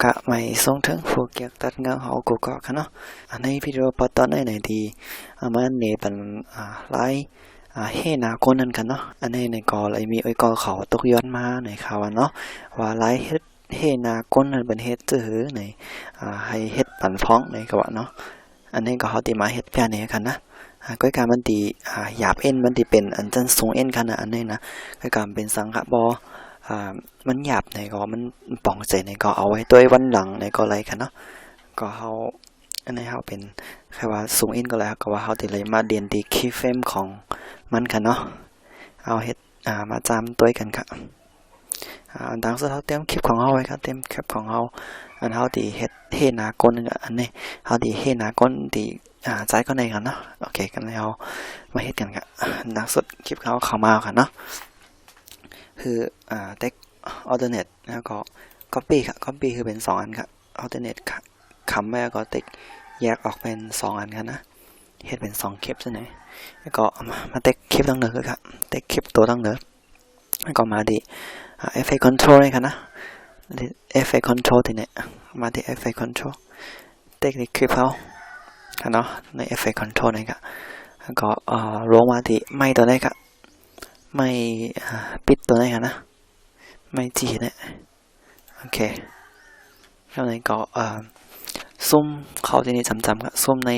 cả mày xuống thẳng phụ kiện tắt ngang họ của có khá nó anh ấy video bắt tao này thì mà anh này bằng lái hệ nào con anh khá nó anh ấy này có lạiมีcóเขาตกย้อนมาในข่าวเนาะว่าไลฟ์เฮ็ดเฮนาก้นเป็นเฮ็ดจื้อในให้เฮ็ดปั่นพ้องในกว่าเนาะอันนี้ก็เขาตีมาเฮ็ดแค่นี้กันนะก็การมันตีหยาบเอ็นมันตีเป็นอันจันทรงเอ็นกันนะอันนี้นะก็การเป็นสังขบมันหยาบในก็มันป่องใจในก็เอาไว้ตัววันหลังในก็อะไรกันเนาะก็เขาอันนี้เขาเป็นแค่ว่าสูงเอ็นก็แล้วก็ว่าเขาตีเลยมาเรียนตีคีย์เฟรมของมันกันเนาะเอาเฮ็ดมาจำตัวกันครับดังสุดเขาเตรียมคลิปของเขาไว้ครับเตรียมคลิปของเขาอันเขาตีเฮ็ดเฮนาก้นอันนี้เขาตีเฮนาก้นตีใจก็ในกันเนาะโอเคกันแล้วมาเฮ็ดกันครับดังสุดคลิปเขาเข้ามากันเนาะคือtext alternate แล้วก็ copy ครับ copy คือเป็น2อันครับ alternate ครับคำไว้ก็ text แยกออกเป็น2อันกันนะเฮ็ดเป็น2คลิปซะหน่อยแล้วก็มา text คลิปตั้งเดิมครับ text คลิปตัวตั้งเดิมแล้วก็มาดิeffect control เลยครับนะ effect control ทีนี้มาที่ effect control text คลิปเขาครับเนาะใน effect control นี่ครับแล้วก็ลงมาที่ไมค์ตัวนี้ครับไม่ปิดตัวนี้ครับนะไม่จีเนี่ยโอเคแล้วในก็ซุ่มเขาที่นี่จำครับซุ่มใน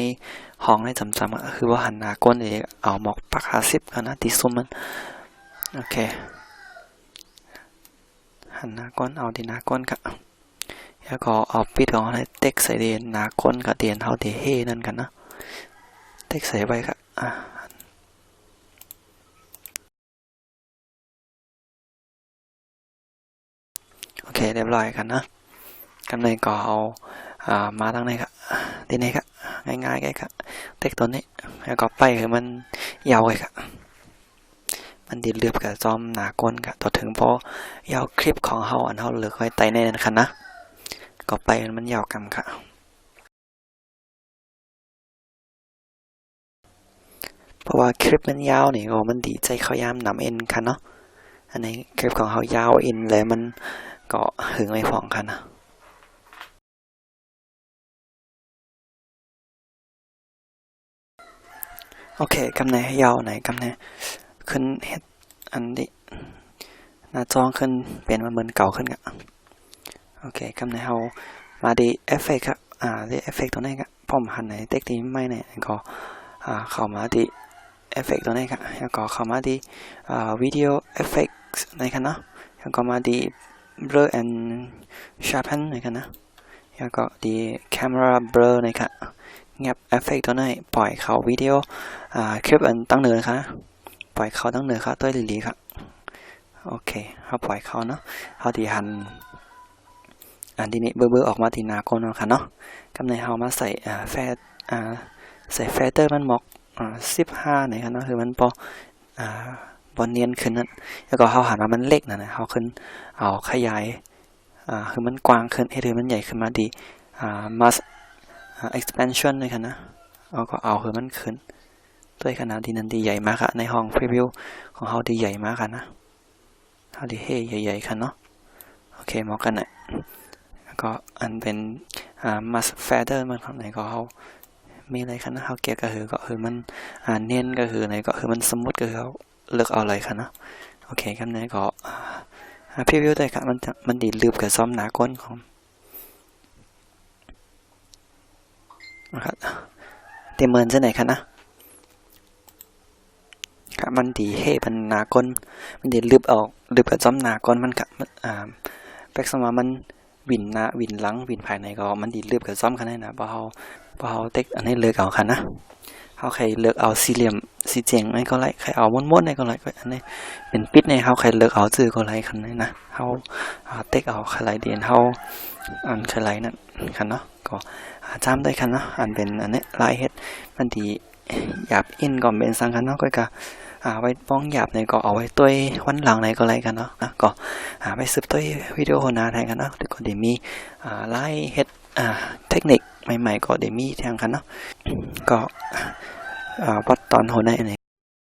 ห้องในจำครับคือว่าหันหน้าก้นเองเอาหมอกปาก50กันนะที่ซุ่มมันโอเคหันหน้าก้นเอาที่หน้าก้นครับแล้วก็เอาปิดของในเต็กใส่เดียนหน้าก้นกับเดียนเขาที่เฮนั่นกันนะเต็กใส่ไว้ครับโอเคเรียบร้อยกันนะกันเลยก็เอามาทั้งในครับที่นี่ครับง่ายๆกันครับเต็กตัวนี้แล้วก็ไปคือมันยาวเลยครับมันดีเลือบกับจอมหนาก้นครับต่อถึงพอยาวคลิปของเขาอันเขาเหลือไว้ไตในนั้นครับนะก็ไปมันยาวกันครับเพราะว่าคลิปมันยาวนี่ก็มันดีใจเขายามนำเอ็นครับเนาะอันนี้คลิปของเขายาวเอ็นเลยมันก็หึงไม่ฟองครับนะโอเคกำเนิดยาวไหนกำเนิดขึ้นเฮ็ดอันนี้หน้าจอขึ้นเปลี่ยนมาเหมือนเก่าขึ้นครับโอเคกำเนิดเรามาดีเอฟเฟกต์ครับดีเอฟเฟกต์ตัวนี้ครับผมหันไหนเต็กที่ไม่เนี่ยก็เข้ามาดีเอฟเฟกต์ตัวนี้ครับแล้วก็เข้ามาดีวิดีโอเอฟเฟกต์ในครับเนาะแล้วก็มาดี blur and sharpen ในครับนะแล้วก็ดี camera blur ในครับเงียบเอฟเฟกต์ตัวนี้ปล่อยเข้าวิดีโอคลิปอันตั้งเนินครับปล่อยเข้าตั้งเนินครับตัวลีครับโอเคเขาปล่อยเข้าเนาะเขาดีหันอันที่นี้เบอร์ออกมาที่หน้าก้นนะครับเนาะกำเนิดเขามาใส่ใส่แฟเตอร์มันหมอก15นะครับเนาะคือมันบอลเนียนขึ้นนั่นแล้วก็เขาหันมามันเล็กนะเขาขึ้นเอาขยายคือมันกว้างขึ้นให้ถือมันใหญ่ขึ้นมาดีmass expansion เลยค่ะนะเราก็เอาคือมันขึ้นด้วยขนาดที่นั้นดีใหญ่มากค่ะในห้องพรีวิวของเขาดีใหญ่มากค่ะนะเขาดีเฮ่ใหญ่ๆค่ะเนาะโอเคมองกันหน่อยแล้วก็อันเป็นmass feather มันของไหนก็เขามีอะไรคะนะเขาเกี่ยวก็คือมันเน้นก็คือไหนก็คือมันสมมุติก็คือเขาเลือกเอาอะไรคะนะโอเคครับไหนก็พรีวิวด้วยค่ะมันดีลืบกับซ้อมหนาก้นของนะครับเต็มเมินจะไหนคะนะครับมันดีเฮ่มันหนาก้นมันดีลืบกับซ้อมหนาก้นมันค่ะแปลกสมามันวินหน้าวินหลังวินภายในก็มันดีลืบกับซ้อมกันได้นะพอเขาเต็กอันนี้เลือกเอาค่ะนะเขาใครเลือกเอาสี่เหลี่ยมสีเจียงนี่ก็ไรใครเอาม้วนๆนี่ก็ไรก็อันนี้เป็นปิดในเขาใครเลือกเอาจื้อก็ไรคันนี้นะเขาเต็กเอาใครเดียนเขาอันใครนั่นคันเนาะก็จำได้คันเนาะอันเป็นอันนี้ลายเฮ็ดมันดีหยาบอินก่อนเป็นสังคันเนาะก็กะไว้ป้องหยาบในก็เอาไว้ตัววันหลังในก็ไรกันเนาะนะก็ไปซื้อตัววิดีโอหน้าแทนกันเนาะก็เดี๋ยวมีลายเฮ็ดเทคนิคใหม่ๆก็เดี๋ยวมีแทนกันเนาะก็วัดตอนหัวใน